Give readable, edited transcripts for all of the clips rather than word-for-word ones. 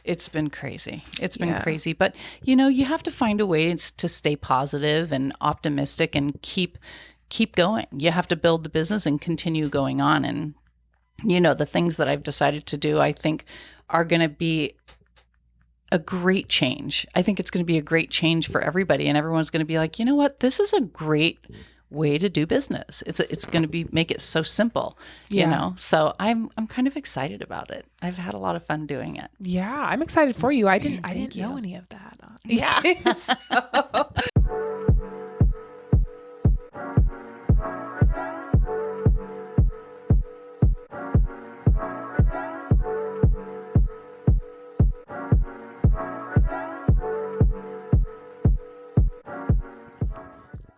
It's been crazy. It's been crazy. But, you have to find a way to stay positive and optimistic and keep going. You have to build the business and continue going on. And, the things that I've decided to do, I think are going to be a great change. I think it's going to be a great change for everybody. And everyone's going to be like, you know what? This is a great way to do business. It's going to make it so simple, So I'm kind of excited about it. I've had a lot of fun doing it. Yeah, I'm excited for you. I didn't know any of that. Yeah.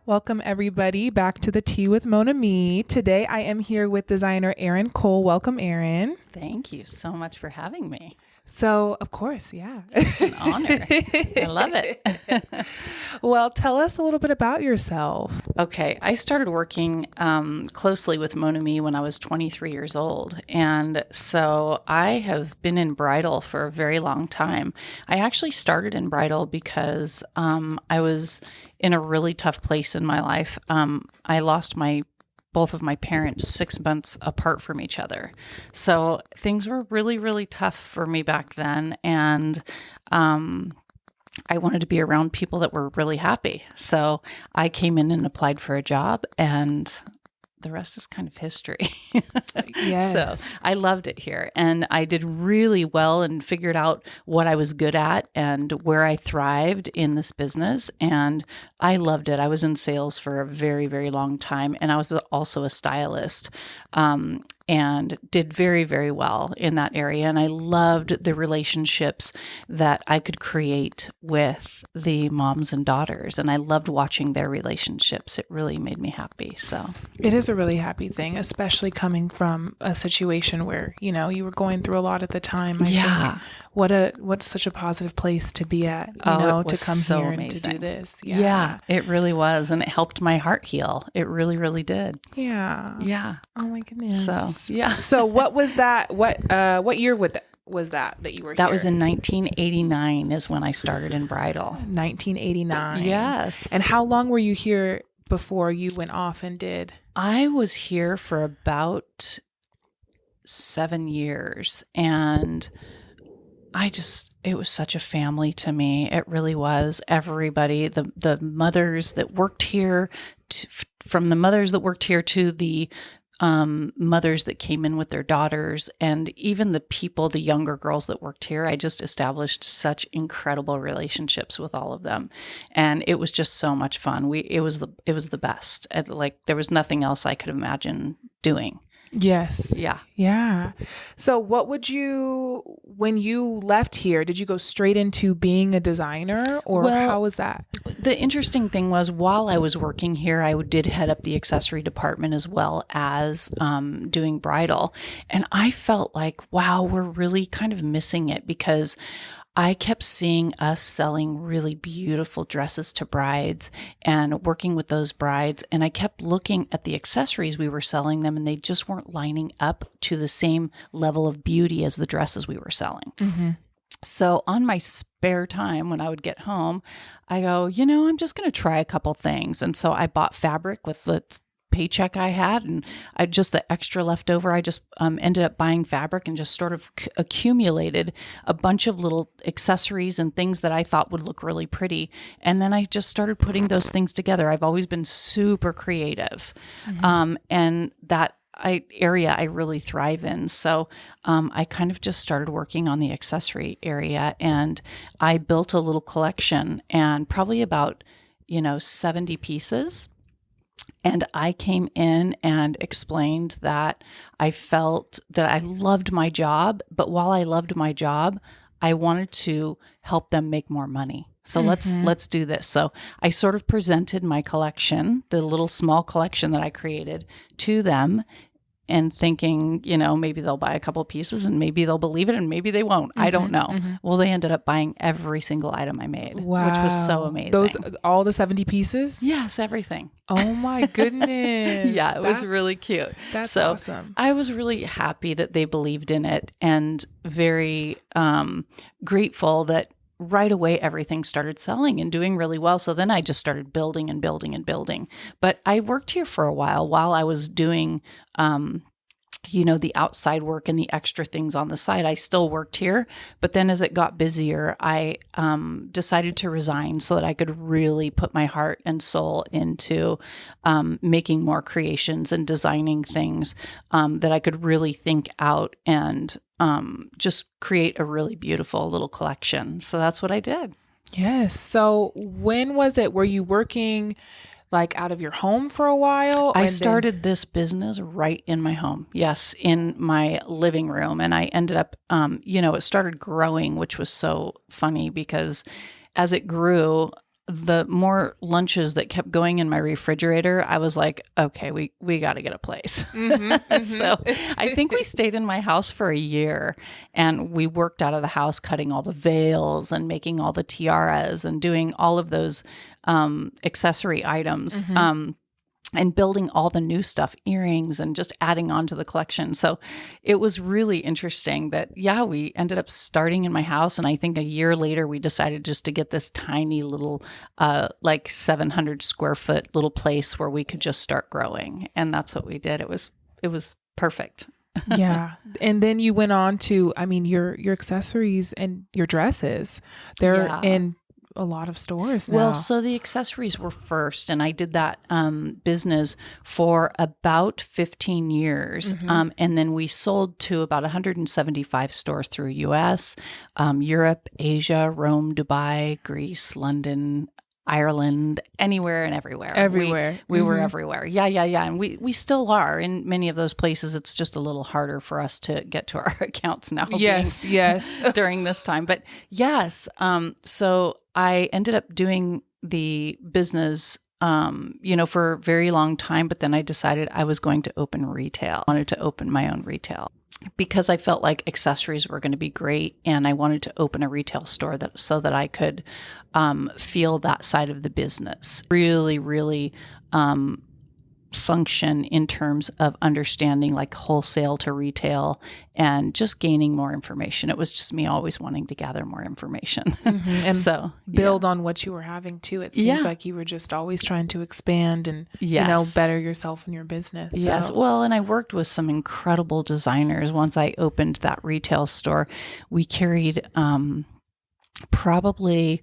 Welcome, everybody, back to the Tea with Mona Me. Today, I am here with designer Erin Cole. Welcome, Erin. Thank you so much for having me. So, of course, yeah. It's an honor. I love it. Well, tell us a little bit about yourself. Okay. I started working closely with Mona Me when I was 23 years old. And so I have been in bridal for a very long time. I actually started in bridal because I was in a really tough place in my life. I lost both of my parents 6 months apart from each other. So things were really, really tough for me back then. And I wanted to be around people that were really happy. So I came in and applied for a job, and the rest is kind of history. Yes. So I loved it here, and I did really well and figured out what I was good at and where I thrived in this business. And I loved it. I was in sales for a very, very long time. And I was also a stylist. And did very, very well in that area. And I loved the relationships that I could create with the moms and daughters. And I loved watching their relationships. It really made me happy. So it is a really happy thing, especially coming from a situation where, you were going through a lot at the time. I think what's such a positive place to be at, to come so here amazing. And to do this. Yeah, it really was. And it helped my heart heal. It really, really did. Yeah. Yeah. Oh my goodness. So, yeah. So what was that? What year was that you were here? That was in 1989 is when I started in bridal. 1989. Yes. And how long were you here before you went off and did? I was here for about 7 years, and it was such a family to me. It really was. Everybody, the mothers that worked here, from the mothers that worked here to the mothers that came in with their daughters, and even the younger girls that worked here. I just established such incredible relationships with all of them. And it was just so much fun. It was the best. And there was nothing else I could imagine doing. Yes. Yeah. Yeah. So when you left here, did you go straight into being a designer, or how was that? The interesting thing was, while I was working here, I did head up the accessory department as well as doing bridal. And I felt like, wow, we're really kind of missing it, because I kept seeing us selling really beautiful dresses to brides and working with those brides. And I kept looking at the accessories we were selling them, and they just weren't lining up to the same level of beauty as the dresses we were selling. Mm-hmm. So on my spare time, when I would get home, I go, I'm just going to try a couple things. And so I bought fabric with the paycheck I had, and the extra leftover, I just ended up buying fabric and just sort of accumulated a bunch of little accessories and things that I thought would look really pretty. And then I just started putting those things together. I've always been super creative. Mm-hmm. And that area I really thrive in. So I kind of just started working on the accessory area, and I built a little collection, and probably about, 70 pieces. And I came in and explained that I felt that I loved my job, but while I loved my job, I wanted to help them make more money. So let's do this. So I sort of presented my collection, the little small collection that I created, to them, and thinking, maybe they'll buy a couple pieces and maybe they'll believe it and maybe they won't. I don't know. Well, they ended up buying every single item I made, which was so amazing. All the 70 pieces? Yes, everything. Oh my goodness. Yeah, it was really cute. That's awesome. I was really happy that they believed in it and very grateful that right away everything started selling and doing really well. So then I just started building and building and building. But I worked here for a while I was doing the outside work and the extra things on the side. I still worked here, but then as it got busier, I decided to resign so that I could really put my heart and soul into making more creations and designing things that I could really think out and just create a really beautiful little collection. So that's what I did. Yes. So when was it? Were you working like out of your home for a while? I started this business right in my home. Yes, in my living room. And I ended up, it started growing, which was so funny because as it grew, the more lunches that kept going in my refrigerator, I was like, okay, we got to get a place. So I think we stayed in my house for a year and we worked out of the house, cutting all the veils and making all the tiaras and doing all of those accessory items. And building all the new stuff, earrings, and just adding on to the collection. So it was really interesting that, we ended up starting in my house. And I think a year later, we decided just to get this tiny little, 700 square foot little place where we could just start growing. And that's what we did. It was perfect. Yeah. And then you went on to, your accessories and your dresses. They're in a lot of stores now. Well, so the accessories were first, and I did that business for about 15 years. And then we sold to about 175 stores through US, Europe, Asia, Rome, Dubai, Greece, London, Ireland, anywhere and everywhere. Everywhere. We were everywhere. Yeah. And we still are in many of those places. It's just a little harder for us to get to our accounts now. Yes. During this time. But yes. So I ended up doing the business, for a very long time. But then I decided I was going to open retail. I wanted to open my own retail because I felt like accessories were going to be great. And I wanted to open a retail store so that I could feel that side of the business. Really, really function in terms of understanding like wholesale to retail and just gaining more information. It was just me always wanting to gather more information. And so build on what you were having too. It seems like you were just always trying to expand and, better yourself in your business. So. Yes. Well, and I worked with some incredible designers. Once I opened that retail store, we carried probably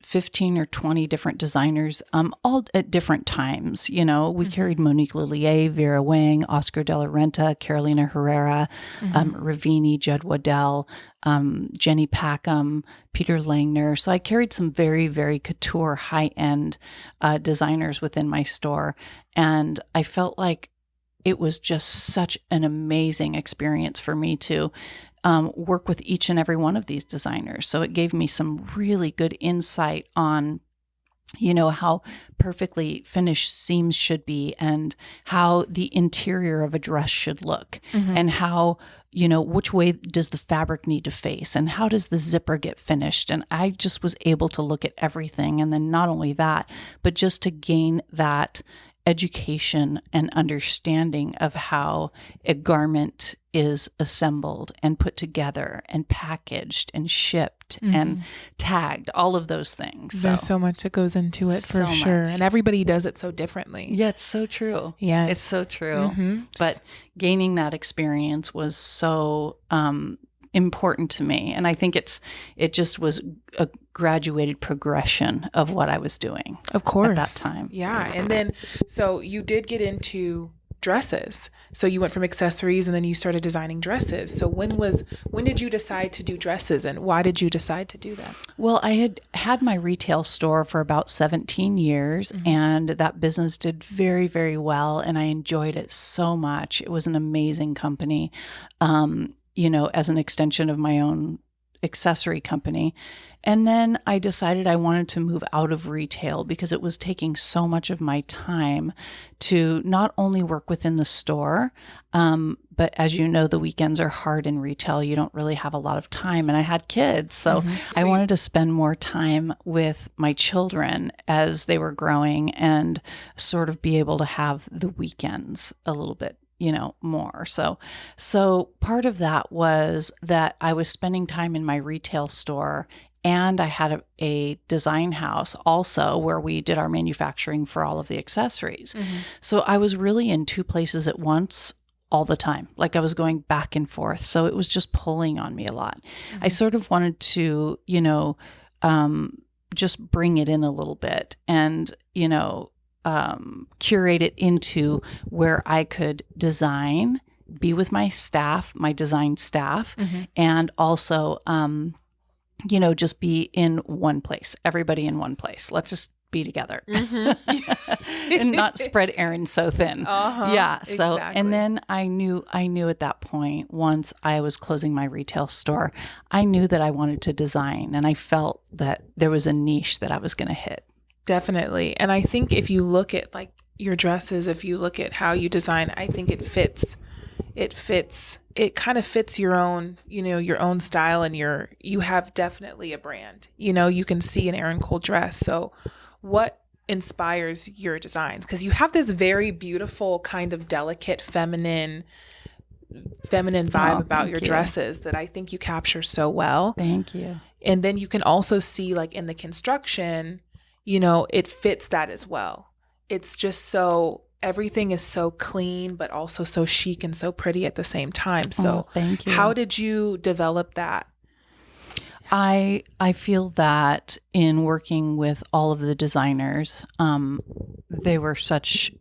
15 or 20 different designers, all at different times. We carried Monique Lillier, Vera Wang, Oscar de la Renta, Carolina Herrera, Ravini, Judd Waddell, Jenny Packham, Peter Langner. So I carried some very, very couture, high-end designers within my store. And I felt like it was just such an amazing experience for me to work with each and every one of these designers. So it gave me some really good insight on, how perfectly finished seams should be and how the interior of a dress should look and how, which way does the fabric need to face and how does the zipper get finished? And I just was able to look at everything. And then not only that, but just to gain that education and understanding of how a garment is assembled and put together and packaged and shipped and tagged, all of those things. There's so much that goes into it for sure. And everybody does it so differently. Yeah, it's so true. Yeah. It's so true. But gaining that experience was so important to me. And I think it just was a graduated progression of what I was doing. Of course. At that time. Yeah. And then, so you did get into dresses. So you went from accessories and then you started designing dresses. So when did you decide to do dresses and why did you decide to do that? Well, I had my retail store for about 17 years and that business did very, very well. And I enjoyed it so much. It was an amazing company. As an extension of my own accessory company. And then I decided I wanted to move out of retail because it was taking so much of my time to not only work within the store, but as you know, the weekends are hard in retail. You don't really have a lot of time. And I had kids. So I wanted to spend more time with my children as they were growing and sort of be able to have the weekends a little bit more. So part of that was that I was spending time in my retail store, and I had a design house also where we did our manufacturing for all of the accessories. So I was really in two places at once all the time. Like I was going back and forth. So it was just pulling on me a lot. I sort of wanted to, just bring it in a little bit and, curate it into where I could design, be with my staff, my design staff, and also, just be in one place, everybody in one place. Let's just be together and not spread Erin so thin. Yeah. So, exactly. And then I knew at that point, once I was closing my retail store, I knew that I wanted to design, and I felt that there was a niche that I was going to hit. Definitely. And I think if you look at like your dresses, if you look at how you design, I think it kind of fits your own, your own style, and you have definitely a brand, you can see an Erin Cole dress. So what inspires your designs? Because you have this very beautiful kind of delicate feminine vibe about your dresses that I think you capture so well. Thank you. And then you can also see like in the construction, it fits that as well. It's just everything is so clean, but also so chic and so pretty at the same time. So thank you. How did you develop that? I feel that in working with all of the designers, they were such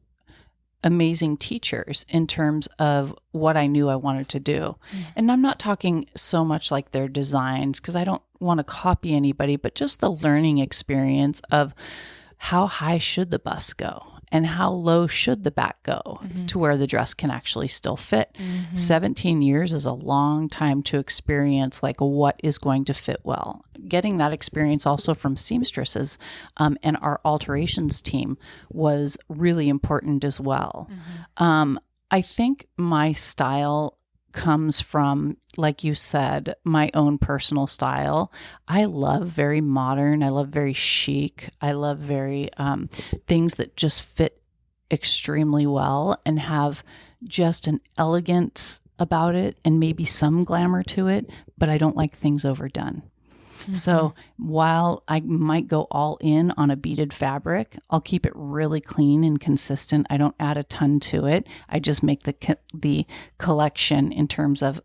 amazing teachers in terms of what I knew I wanted to do. And I'm not talking so much like their designs, because I don't want to copy anybody, but just the learning experience of how high should the bust go and how low should the back go to where the dress can actually still fit. 17 years is a long time to experience like what is going to fit well. Getting that experience also from seamstresses and our alterations team was really important as well. I think my style comes from, like you said, my own personal style. I love very modern. I love very chic. I love very things that just fit extremely well and have just an elegance about it and maybe some glamour to it, but I don't like things overdone. So while I might go all in on a beaded fabric, I'll keep it really clean and consistent. I don't add a ton to it. I just make the collection in terms of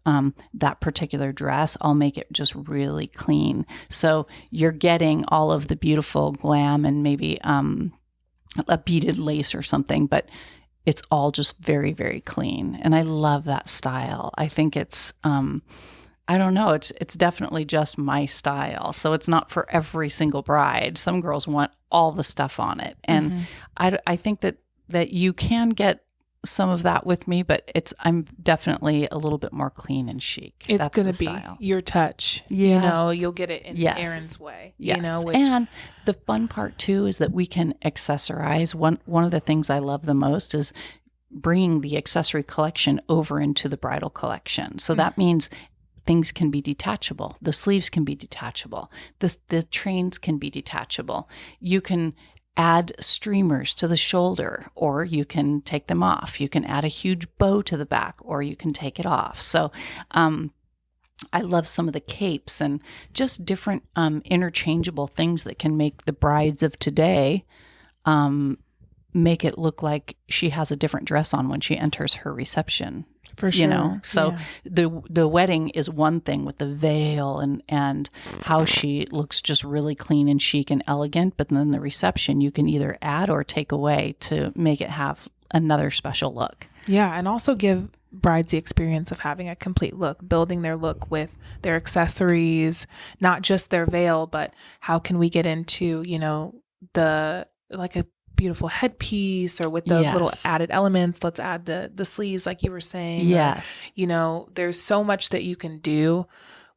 that particular dress. I'll make it just really clean. So you're getting all of the beautiful glam and maybe a beaded lace or something, but it's all just very, very clean. And I love that style. I think it's I don't know. It's definitely just my style. So it's not for every single bride. Some girls want all the stuff on it. And I think that you can get some of that with me, but I'm definitely a little bit more clean and chic. It's going to be your touch. Yeah. You'll get it in Erin's way. Yes. And the fun part too is that we can accessorize. One of the things I love the most is bringing the accessory collection over into the bridal collection. So that means things can be detachable. The sleeves can be detachable. The trains can be detachable. You can add streamers to the shoulder, or you can take them off. You can add a huge bow to the back, or you can take it off. So I love some of the capes and just different interchangeable things that can make the brides of today make it look like she has a different dress on when she enters her reception. For sure. So the wedding is one thing with the veil and how she looks just really clean and chic and elegant. But then the reception, you can either add or take away to make it have another special look. Yeah. And also give brides the experience of having a complete look, building their look with their accessories, not just their veil, but how can we get into, like a beautiful headpiece, or with the little added elements. Let's add the sleeves, like you were saying. Yes. There's so much that you can do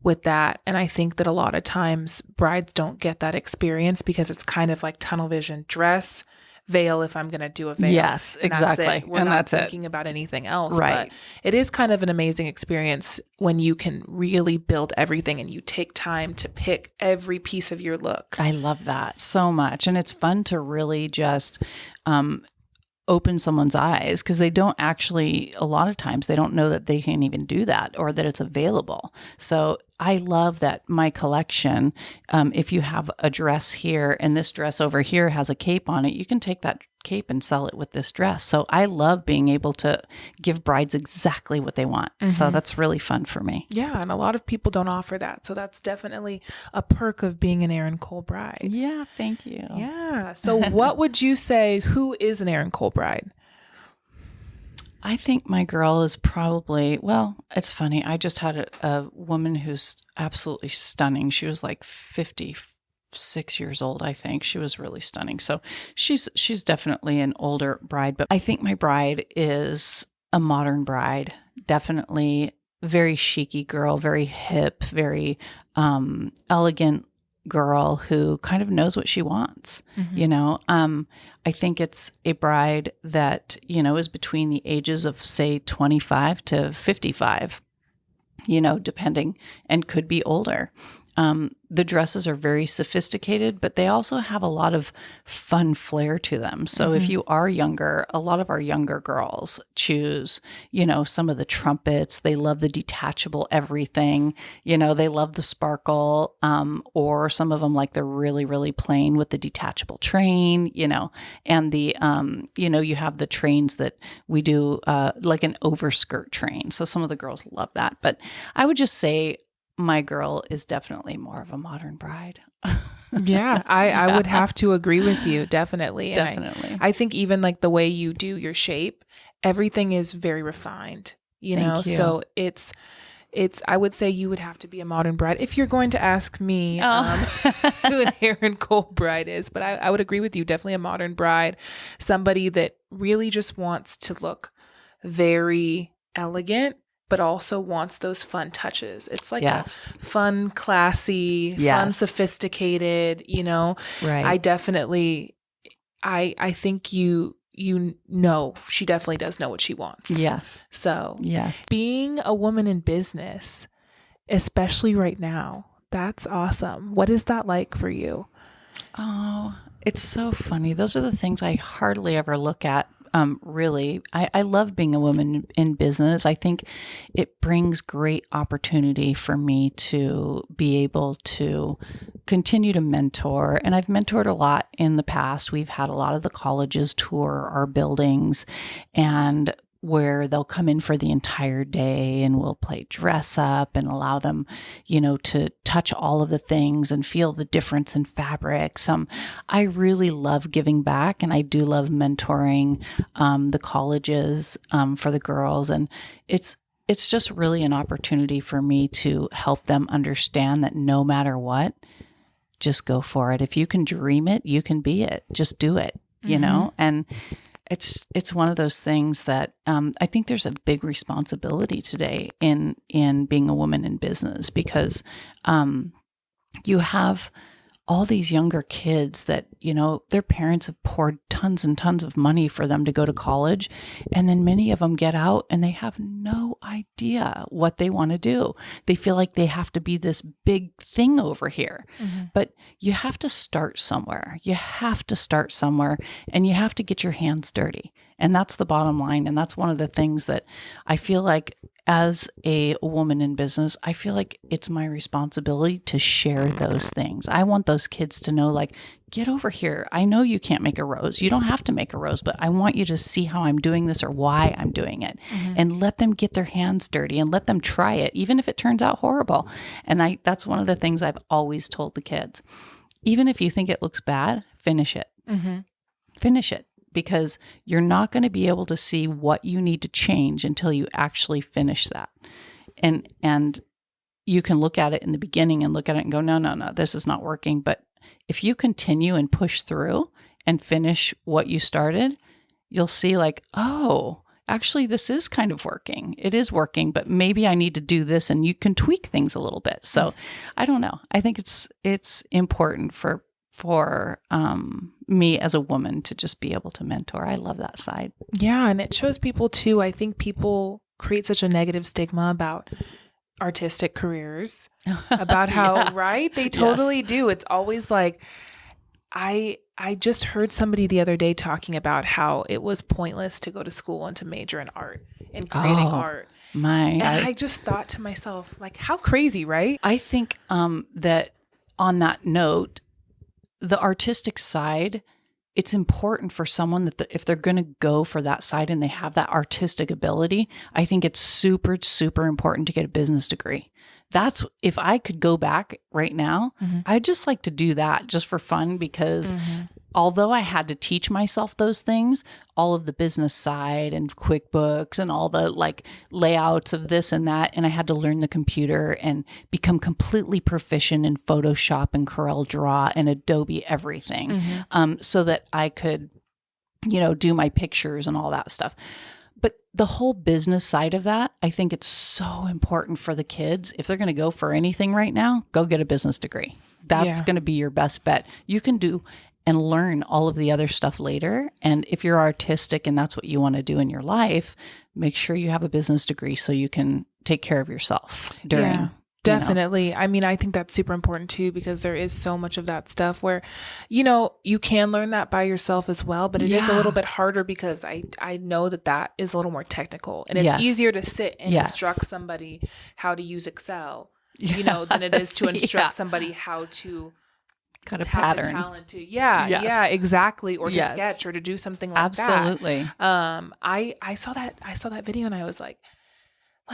with that. And I think that a lot of times brides don't get that experience because it's kind of like tunnel vision: dress, veil if I'm going to do a veil. Yes, and exactly. That's it. We're and not that's thinking about anything else. Right. But it is kind of an amazing experience when you can really build everything and you take time to pick every piece of your look. I love that so much. And it's fun to really just open someone's eyes, because they don't actually, a lot of times they don't know that they can even do that or that it's available. So I love that my collection, if you have a dress here and this dress over here has a cape on it, you can take that cape and sell it with this dress. So I love being able to give brides exactly what they want. So that's really fun for me. Yeah, and a lot of people don't offer that. So that's definitely a perk of being an Erin Cole bride. Yeah, thank you. Yeah. So what would you say, who is an Erin Cole bride? I think my girl is probably, well, it's funny. I just had a woman who's absolutely stunning. She was like 56 years old, I think. She was really stunning. So she's definitely an older bride, but I think my bride is a modern bride. Definitely very chic-y girl, very hip, very elegant girl who kind of knows what she wants. You know, I think it's a bride that, you know, is between the ages of, say, 25 to 55, you know, depending, and could be older. The dresses are very sophisticated, but they also have a lot of fun flair to them. So if you are younger, a lot of our younger girls choose, you know, some of the trumpets. They love the detachable everything. You know, they love the sparkle, or some of them like the really, really plain with the detachable train, you know, and the, you know, you have the trains that we do, like an overskirt train. So some of the girls love that. But I would just say, my girl is definitely more of a modern bride. Yeah, I would have to agree with you. Definitely. And Definitely. I think even like the way you do your shape, everything is very refined, you know? Thank you. So it's, I would say you would have to be a modern bride if you're going to ask me who an Erin Cole bride is. But I would agree with you. Definitely a modern bride, somebody that really just wants to look very elegant, but also wants those fun touches. It's like a fun, classy, fun, sophisticated, you know. Right. I definitely, I think you know, she definitely does know what she wants. Yes. So yes, being a woman in business, especially right now, that's awesome. What is that like for you? Oh, it's so funny. Those are the things I hardly ever look at. Really, I love being a woman in business. I think it brings great opportunity for me to be able to continue to mentor. And I've mentored a lot in the past. We've had a lot of the colleges tour our buildings, and where they'll come in for the entire day and we'll play dress up and allow them, you know, to touch all of the things and feel the difference in fabrics. I really love giving back, and I do love mentoring the colleges for the girls. And it's just really an opportunity for me to help them understand that no matter what, just go for it. If you can dream it, you can be it. Just do it, you know? And it's one of those things that I think there's a big responsibility today in being a woman in business, because you have all these younger kids that, you know, their parents have poured tons and tons of money for them to go to college. And then many of them get out and they have no idea what they want to do. They feel like they have to be this big thing over here. But you have to start somewhere. You have to start somewhere, and you have to get your hands dirty. And that's the bottom line. And that's one of the things that I feel like, as a woman in business, I feel like it's my responsibility to share those things. I want those kids to know, like, get over here. I know you can't make a rose. You don't have to make a rose, but I want you to see how I'm doing this or why I'm doing it, and let them get their hands dirty and let them try it, even if it turns out horrible. And that's one of the things I've always told the kids. Even if you think it looks bad, finish it. Finish it. Because you're not going to be able to see what you need to change until you actually finish that. And you can look at it in the beginning and look at it and go, no, this is not working. But if you continue and push through and finish what you started, you'll see, like, oh, actually, this is kind of working. It is working, but maybe I need to do this, and you can tweak things a little bit. So I don't know. I think it's important for me as a woman to just be able to mentor. I love that side. Yeah. And it shows people too. I think people create such a negative stigma about artistic careers, about how, right? They totally do. It's always like, I just heard somebody the other day talking about how it was pointless to go to school and to major in art and creating art. I just thought to myself, like, how crazy, right? I think that on that note, the artistic side, it's important for someone that if they're going to go for that side and they have that artistic ability, I think it's super, super important to get a business degree. That's, if I could go back right now, I'd just like to do that just for fun, because although I had to teach myself those things, all of the business side and QuickBooks and all the like layouts of this and that, and I had to learn the computer and become completely proficient in Photoshop and CorelDRAW and Adobe everything, so that I could, do my pictures and all that stuff. But the whole business side of that, I think it's so important for the kids. If they're going to go for anything right now, go get a business degree. That's going to be your best bet. You can do and learn all of the other stuff later. And if you're artistic and that's what you want to do in your life, make sure you have a business degree so you can take care of yourself during. Yeah. Definitely. I mean, I think that's super important too, because there is so much of that stuff where, you can learn that by yourself as well, but it is a little bit harder because I know that is a little more technical, and it's easier to sit and instruct somebody how to use Excel, than it is to instruct somebody how to cut a pattern. The talent to, exactly. Or to sketch or to do something like Absolutely. that. I saw that video and I was like,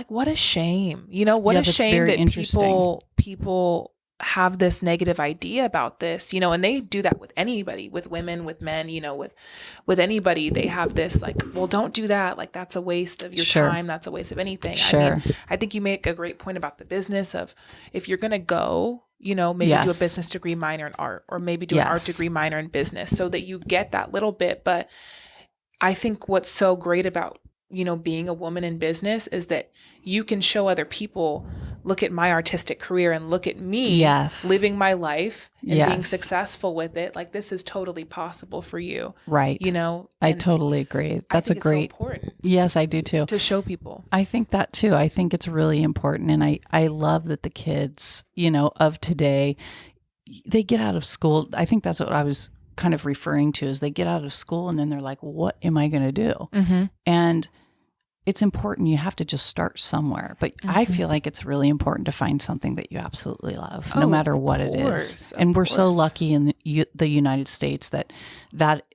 what a shame, what a shame that people have this negative idea about this, and they do that with anybody, with women, with men, with anybody. They have this like, well, don't do that. Like, that's a waste of your time. That's a waste of anything. I mean, I think you make a great point about the business of, if you're going to go, maybe do a business degree minor in art, or maybe do an art degree minor in business, so that you get that little bit. But I think what's so great about being a woman in business is that you can show other people, look at my artistic career and look at me living my life and being successful with it. Like, this is totally possible for you. Right. I totally agree. That's so important. Yes, I do too. To show people. I think that too. I think it's really important. And I love that the kids, of today, they get out of school. I think that's what I was kind of referring to, is they get out of school and then they're like, what am I going to do? And it's important. You have to just start somewhere. But I feel like it's really important to find something that you absolutely love, no matter what it is. And we're so lucky in the United States that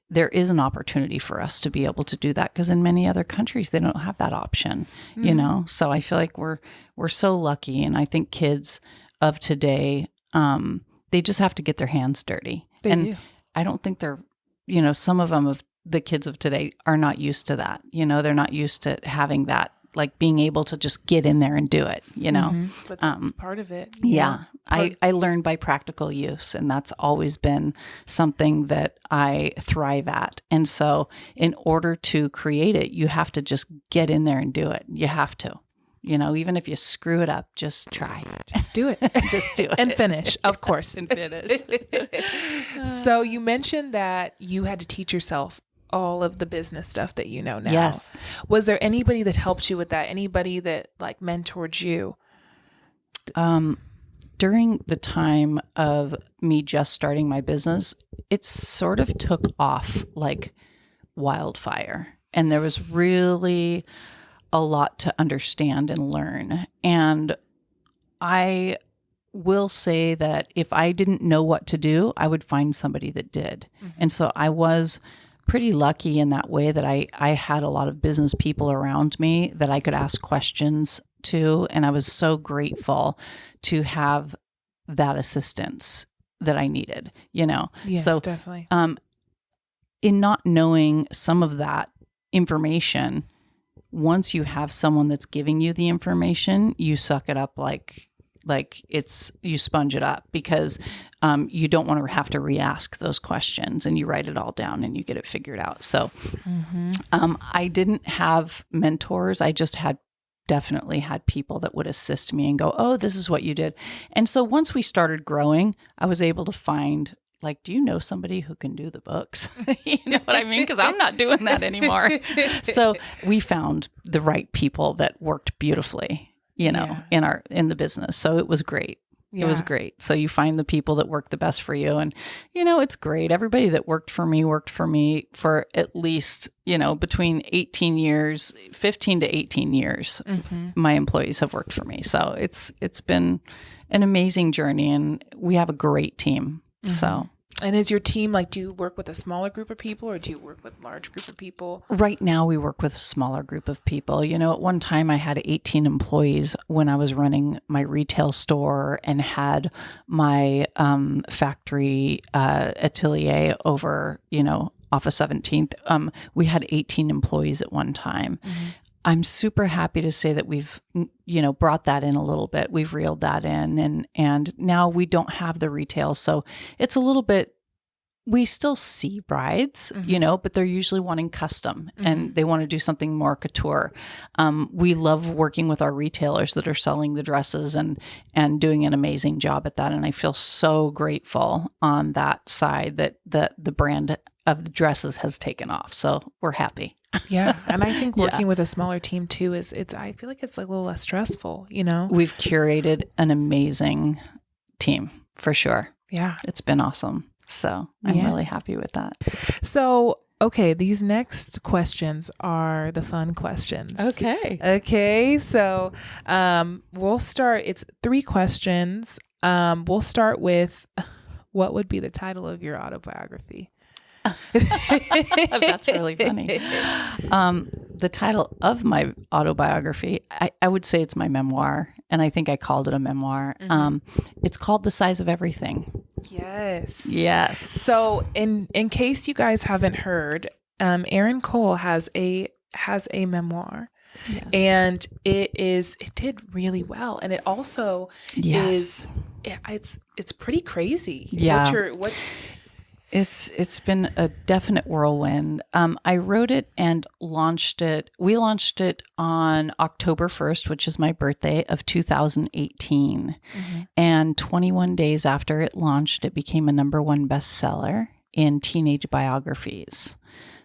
there is an opportunity for us to be able to do that, because in many other countries, they don't have that option, So I feel like we're so lucky. And I think kids of today, they just have to get their hands dirty. They do. I don't think they're, some of them, of the kids of today, are not used to that. They're not used to having that, like being able to just get in there and do it, But that's part of it. I learned by practical use, and that's always been something that I thrive at. And so in order to create it, you have to just get in there and do it. You have to. Even if you screw it up, just try. Just do it. Just do it. And finish, of course. And finish. So you mentioned that you had to teach yourself all of the business stuff that you know now. Yes. Was there anybody that helped you with that? Anybody that like mentored you? During the time of me just starting my business, it sort of took off like wildfire. And there was really a lot to understand and learn. And I will say that if I didn't know what to do, I would find somebody that did. And so I was pretty lucky in that way, that I had a lot of business people around me that I could ask questions to. And I was so grateful to have that assistance that I needed, Yes, so definitely. In not knowing some of that information, once you have someone that's giving you the information, you suck it up like like you sponge it up because you don't want to have to re-ask those questions, and you write it all down and you get it figured out. So I didn't have mentors. I just definitely had people that would assist me and go, oh, this is what you did. And so once we started growing, I was able to find, like, do you know somebody who can do the books? You know what I mean? Because I'm not doing that anymore. So we found the right people that worked beautifully, in the business. So it was great. Yeah. It was great. So you find the people that work the best for you. And, it's great. Everybody that worked for me for at least, between 15 to 18 years. My employees have worked for me. So it's been an amazing journey, and we have a great team. So. And is your team, like, do you work with a smaller group of people, or do you work with a large group of people? Right now, we work with a smaller group of people. At one time, I had 18 employees when I was running my retail store and had my factory atelier over, off of 17th. We had 18 employees at one time. I'm super happy to say that we've, brought that in a little bit. We've reeled that in, and now we don't have the retail. So it's a little bit, we still see brides, but they're usually wanting custom and they want to do something more couture. We love working with our retailers that are selling the dresses and doing an amazing job at that. And I feel so grateful on that side that the brand of the dresses has taken off. So we're happy. Yeah. And I think working with a smaller team too I feel like it's like a little less stressful, We've curated an amazing team for sure. Yeah. It's been awesome. So I'm really happy with that. So, okay, these next questions are the fun questions. Okay. So we'll start, it's 3 questions. We'll start with, what would be the title of your autobiography? That's really funny. The title of my autobiography, I would say it's my memoir, and I think I called it a memoir. It's called The Size of Everything. Yes. So in case you guys haven't heard, Erin Cole has a memoir. Yes. And it did really well, and it also is it's pretty crazy. Yeah. It's been a definite whirlwind. I wrote it and launched it. We launched it on October 1st, which is my birthday of 2018. And 21 days after it launched, it became a #1 bestseller in teenage biographies.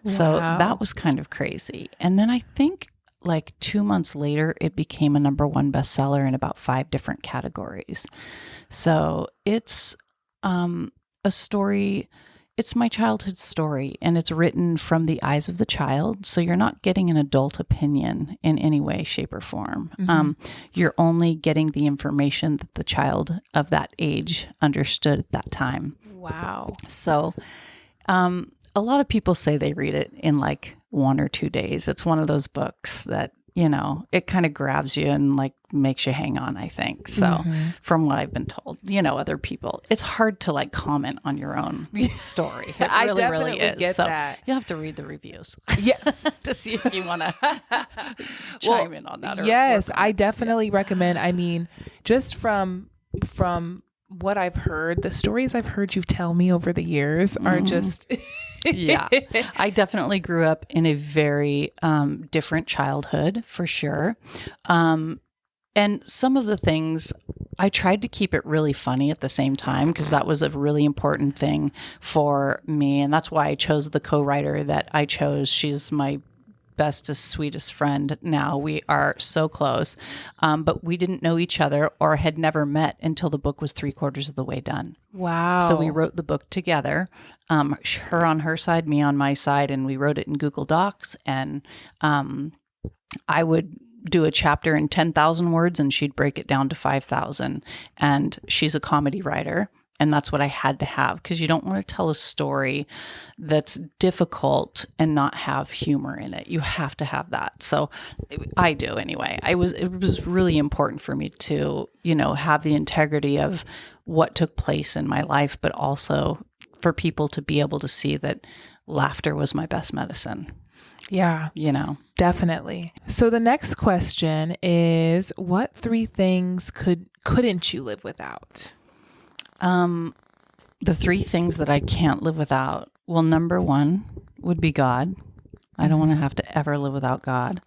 Wow. So that was kind of crazy. And then I think like 2 months later, it became a #1 bestseller in about 5 different categories. So it's a story. It's my childhood story, and it's written from the eyes of the child. So you're not getting an adult opinion in any way, shape, or form. You're only getting the information that the child of that age understood at that time. Wow. So a lot of people say they read it in like 1 or 2 days. It's one of those books that, it kind of grabs you and like makes you hang on, I think. So from what I've been told, other people, it's hard to like comment on your own story. It I really, definitely really is. Get so that. You'll have to read the reviews. Yeah. To see if you want to chime in on that. Yes, I definitely recommend. I mean, just from what I've heard, the stories I've heard you tell me over the years are just... Yeah, I definitely grew up in a very different childhood for sure. And some of the things, I tried to keep it really funny at the same time because that was a really important thing for me. And that's why I chose the co-writer that I chose. She's my bestest, sweetest friend now. We are so close. But we didn't know each other or had never met until the book was 3/4 of the way done. Wow. So we wrote the book together, her on her side, me on my side, and we wrote it in Google Docs. And I would do a chapter in 10,000 words and she'd break it down to 5,000. And she's a comedy writer. And that's what I had to have because you don't want to tell a story that's difficult and not have humor in it. You have to have that. So I do anyway. It was really important for me to, have the integrity of what took place in my life, but also for people to be able to see that laughter was my best medicine. Yeah. Definitely. So the next question is, what 3 things could couldn't you live without? The three things that I can't live without. Well, number one would be God. I don't want to have to ever live without God.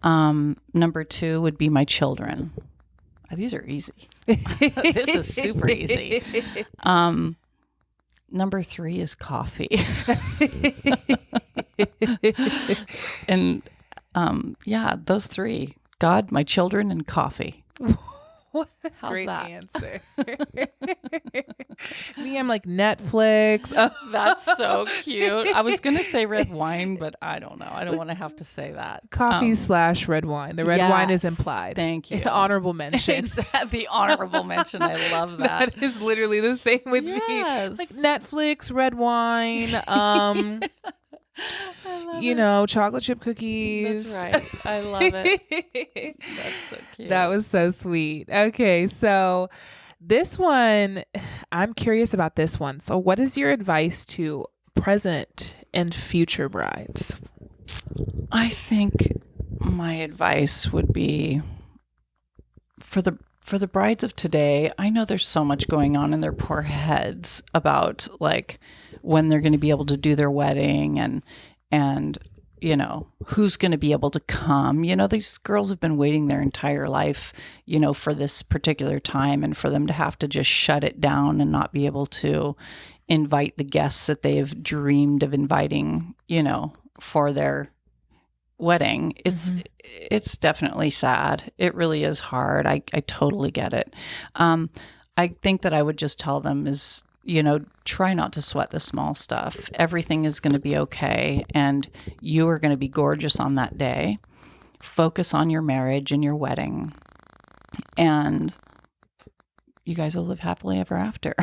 Number two would be my children. These are easy. This is super easy. Number three is coffee. And yeah, those three: God, my children, and coffee. What a How's great that? answer. Me, I'm like Netflix. That's so cute. I was going to say red wine, but I don't know. I don't want to have to say that. Coffee / red wine. The red wine is implied. Thank you. Honorable mention. Exactly. The honorable mention. I love that. That is literally the same with me. Like Netflix, red wine, chocolate chip cookies. That's right. I love it. That's so cute. That was so sweet. Okay, so this one, I'm curious about this one. So what is your advice to present and future brides? I think my advice would be for the brides of today. I know there's so much going on in their poor heads about like when they're going to be able to do their wedding and who's going to be able to come. These girls have been waiting their entire life, for this particular time, and for them to have to just shut it down and not be able to invite the guests that they've dreamed of inviting, for their wedding. It's definitely sad. It really is hard. I totally get it. I think that I would just tell them is, try not to sweat the small stuff. Everything is going to be okay, and you are going to be gorgeous on that day. Focus on your marriage and your wedding, and you guys will live happily ever after.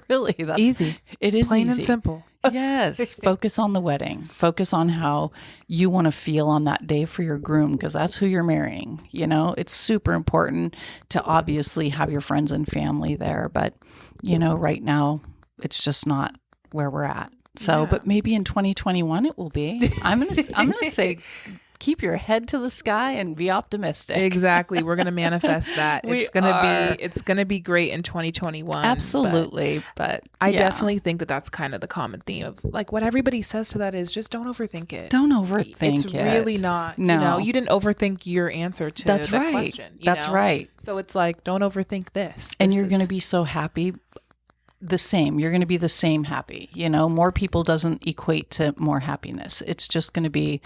Really, that's easy. It is plain easy. and simple. Yes. Focus on the wedding. Focus on how you want to feel on that day for your groom, because that's who you're marrying. It's super important to obviously have your friends and family there, but right now it's just not where we're at. So, Yeah. But maybe in 2021 it will be. I'm gonna say, keep your head to the sky and be optimistic. Exactly. We're going to manifest that. It's going to be great in 2021. Absolutely. But I definitely think that that's kind of the common theme of like what everybody says to that is just don't overthink it. Don't overthink it's it. really not. No. You didn't overthink your answer to That's that right. question. That's right. So it's like, don't overthink this. And you're going to be so happy. The same. You're going to be the same happy. More people doesn't equate to more happiness. It's just going to be,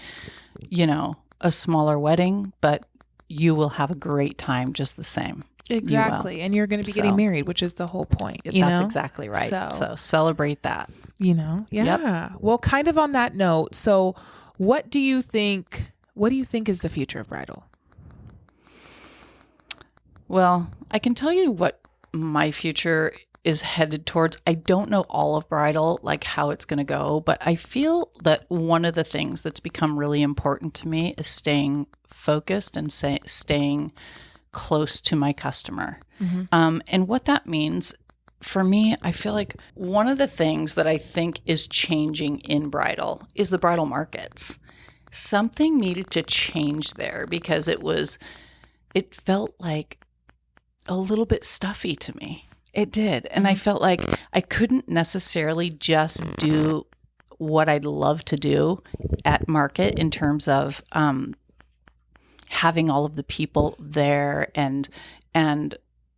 a smaller wedding, but you will have a great time just the same. Exactly. And you're going to be getting married, which is the whole point. That's exactly right. So celebrate that. Yeah. Yep. Well, kind of on that note, so what do you think is the future of bridal? Well, I can tell you what my future is headed towards. I don't know all of bridal, like how it's going to go, but I feel that one of the things that's become really important to me is staying focused and staying close to my customer. And what that means for me, I feel like one of the things that I think is changing in bridal is the bridal markets. Something needed to change there because it felt like a little bit stuffy to me. It did. And I felt like I couldn't necessarily just do what I'd love to do at market in terms of having all of the people there and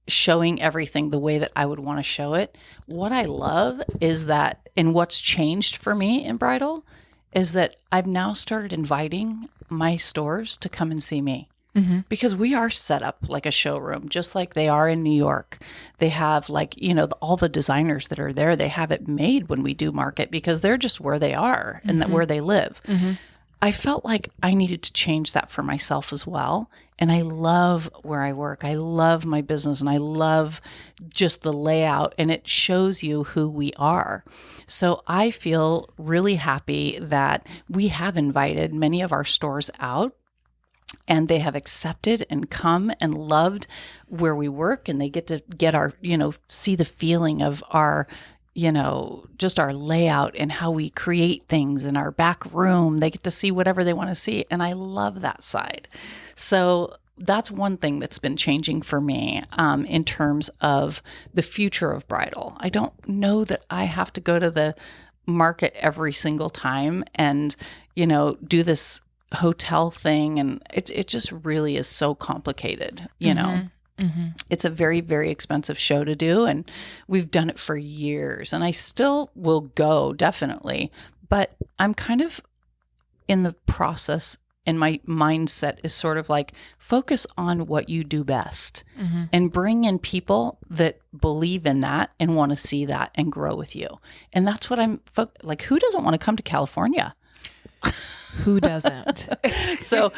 showing everything the way that I would want to show it. What I love is that, and what's changed for me in bridal, is that I've now started inviting my stores to come and see me. Because we are set up like a showroom, just like they are in New York. They have all the designers that are there, they have it made when we do market because they're just where they are and where they live. I felt like I needed to change that for myself as well. And I love where I work. I love my business and I love just the layout, and it shows you who we are. So I feel really happy that we have invited many of our stores out. And they have accepted and come and loved where we work, and they get to get our, see the feeling of our, just our layout and how we create things in our back room. They get to see whatever they want to see. And I love that side. So that's one thing that's been changing for me in terms of the future of bridal. I don't know that I have to go to the market every single time and, do this hotel thing. And it just really is so complicated, know. Mm-hmm. It's a very, very expensive show to do. And we've done it for years. And I still will go, definitely. But I'm kind of in the process, and my mindset is sort of like, focus on what you do best and bring in people that believe in that and want to see that and grow with you. And that's what I'm like, who doesn't want to come to California? Who doesn't? So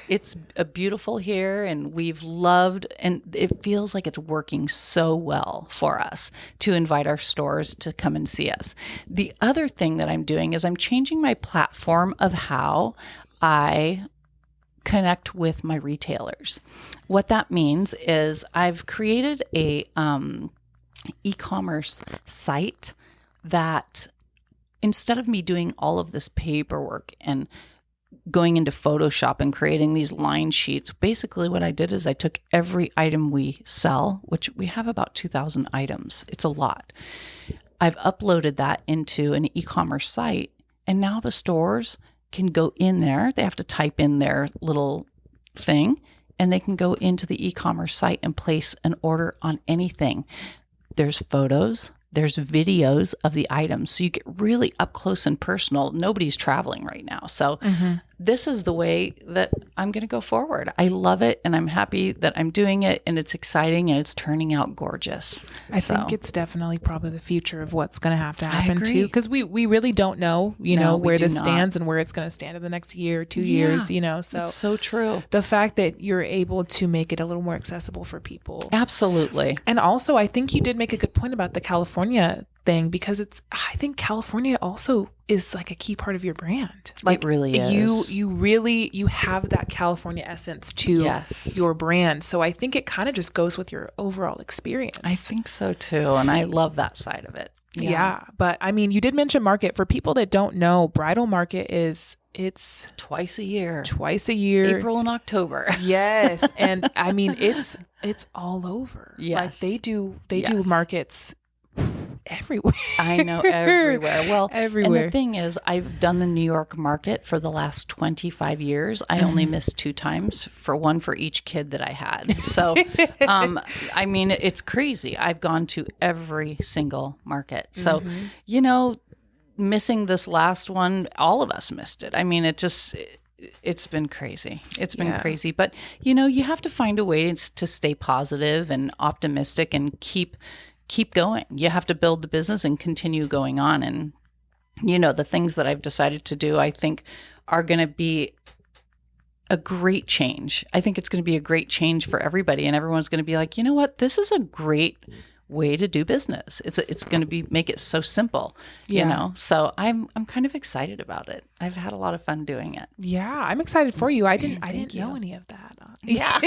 it's beautiful here, and we've loved, and it feels like it's working so well for us to invite our stores to come and see us. The other thing that I'm doing is I'm changing my platform of how I connect with my retailers. What that means is I've created a e-commerce site that, instead of me doing all of this paperwork and going into Photoshop and creating these line sheets, basically what I did is I took every item we sell, which we have about 2,000 items. It's a lot. I've uploaded that into an e-commerce site, and now the stores can go in there. They have to type in their little thing, and they can go into the e-commerce site and place an order on anything. There's photos. There's videos of the items. So you get really up close and personal. Nobody's traveling right now. So this is the way that I'm going to go forward. I love it, and I'm happy that I'm doing it, and it's exciting, and it's turning out gorgeous. I think it's definitely probably the future of what's going to have to happen agree. too, because we really don't know, where this do not. stands and where it's going to stand in the next year, 2 years, so it's so true. The fact that you're able to make it a little more accessible for people. Absolutely. And also, I think you did make a good point about the California thing, because I think California also is like a key part of your brand. Like, it really is. You have that California essence to your brand. So I think it kind of just goes with your overall experience. I think so too. And I love that side of it. Yeah. But I mean, you did mention market. For people that don't know, Bridal Market it's twice a year, April and October. Yes. And I mean, it's all over. Yes. Like they do markets everywhere. I know, everywhere. Well, everywhere. And the thing is, I've done the New York market for the last 25 years. I only missed 2 times, one for each kid that I had. So, I mean, it's crazy. I've gone to every single market. So, missing this last one, all of us missed it. I mean, it's been crazy. It's been crazy. But, you have to find a way to stay positive and optimistic and keep going. You have to build the business and continue going on. And, the things that I've decided to do, I think are going to be a great change. I think it's going to be a great change for everybody. And everyone's going to be like, you know what? This is a great way to do business. It's going to make it so simple, So I'm kind of excited about it. I've had a lot of fun doing it. Yeah, I'm excited for you. I didn't know any of that. Yeah.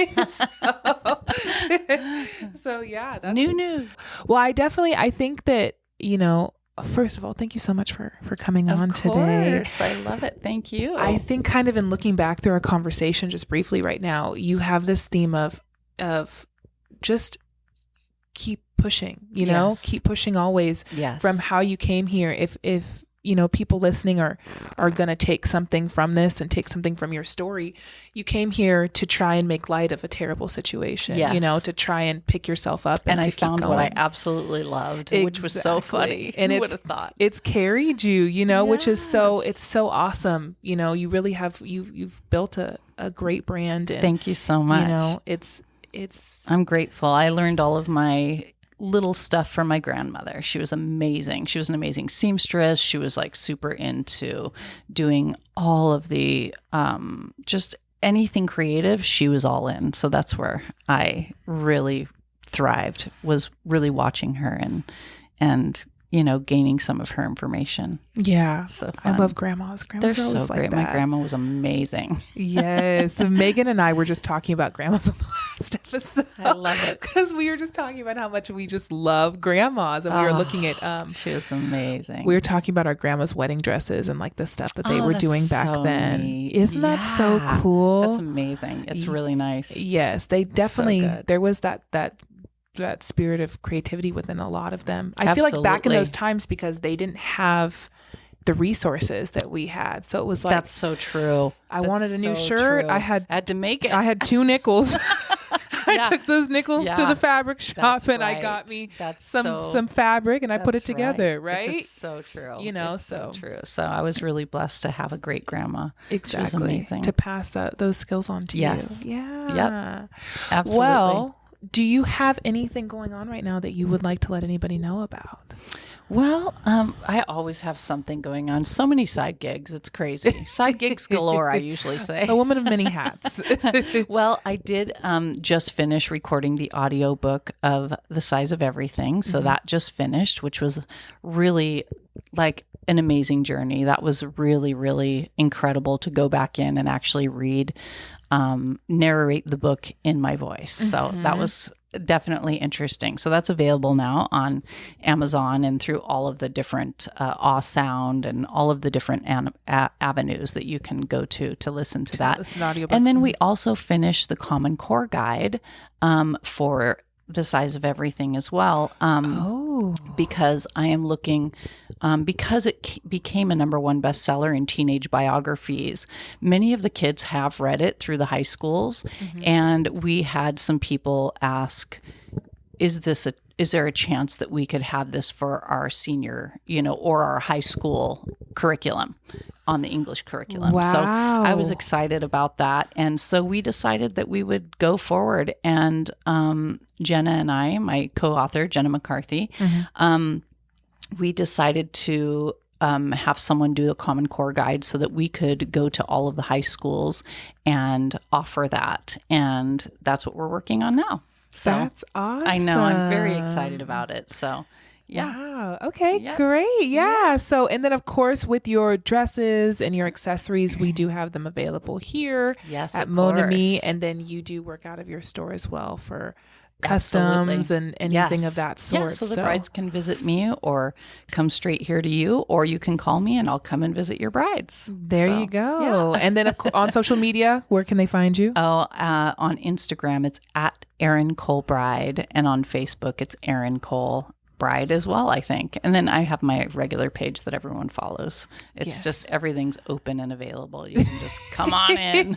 So yeah, that's new news. Well, I think that, first of all, thank you so much for coming on today. Of course. I love it. Thank you. I think kind of in looking back through our conversation just briefly right now, you have this theme of just keep pushing, keep pushing always. Yes. From how you came here. If people listening are going to take something from this and take something from your story, you came here to try and make light of a terrible situation, to try and pick yourself up. And I to found keep what going. I absolutely loved, which was so funny. And who would have thought? It's carried you, which is it's so awesome. You really have, you've built a great brand. And, thank you so much. I'm grateful. I learned all of my little stuff from my grandmother. She was amazing. She was an amazing seamstress. She was like super into doing all of the just anything creative. She was all in. So that's where I really thrived, was really watching her and gaining some of her information. Yeah. So I fun. love grandmas. They're Grandmas are so always like great. that. My grandma was amazing. Yes. So Megan and I were just talking about grandmas on the last episode. I love it. Because we were just talking about how much we just love grandmas. And we were looking at She was amazing. we were talking about our grandma's wedding dresses and like the stuff that they were that's doing back so then. neat. Isn't that so cool? That's amazing. It's really nice. Yes, they definitely good. there was that spirit of creativity within a lot of them. I feel like back in Absolutely. those times, because they didn't have the resources that we had. So it was like, That's so true. I wanted a new shirt. I had to make it. I had 2 nickels. I Yeah. took those nickels to Yeah. the fabric shop That's and I right. got me That's some fabric and I put it that's together, right? It's so true. It's so true. So I was really blessed to have a great grandma. Exactly. She was amazing. To pass those skills on to Yes. you. Yeah. Yep. Absolutely. Well, do you have anything going on right now that you would like to let anybody know about? Well, I always have something going on. So many side gigs. It's crazy. Side gigs galore, I usually say. A woman of many hats. Well, I did just finish recording the audiobook of The Size of Everything. So that just finished, which was really like an amazing journey. That was really, really incredible to go back in and actually read, narrate the book in my voice. So that was definitely interesting. So that's available now on Amazon and through all of the different Sound and all of the different avenues that you can go to listen to that. Listen to audiobooks. And then we also finished the Common Core guide for The Size of Everything as well. Because I am looking, because it became a #1 bestseller in teenage biographies, many of the kids have read it through the high schools. And we had some people ask, is there a chance that we could have this for our senior, or our high school curriculum on the English curriculum? Wow. So I was excited about that. And so we decided that we would go forward. And Jenna and I, my co-author, Jenna McCarthy, we decided to have someone do a Common Core guide so that we could go to all of the high schools and offer that. And that's what we're working on now. So That's awesome. I know, I'm very excited about it. So yeah. Wow. Okay, Yep. great. Yeah. So, and then of course, with your dresses and your accessories, we do have them available here Yes, at of Monami. course. And then you do work out of your store as well for Absolutely. customs and anything Yes. of that sort. Yeah, so the brides can visit me or come straight here to you, or you can call me and I'll come and visit your brides. There So, you go. yeah. And then on social media, where can they find you? Oh, on Instagram, it's at Erin Cole Bride. And on Facebook, it's Erin Cole Bride as well, I think. And then I have my regular page that everyone follows. It's Yes. just everything's open and available. You can just come on in.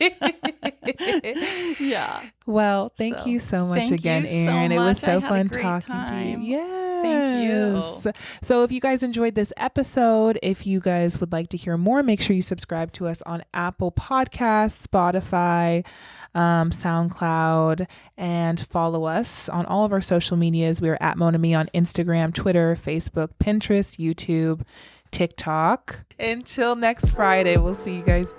Yeah. Well, thank So, you so much thank again, you so Erin. It was much. I so had a fun great talking time. to you. Yes. Thank you. So if you guys enjoyed this episode, if you guys would like to hear more, make sure you subscribe to us on Apple Podcasts, Spotify, SoundCloud, and follow us on all of our social medias. We are at Monami on Instagram, Twitter, Facebook, Pinterest, YouTube, TikTok. Until next Friday, we'll see you guys.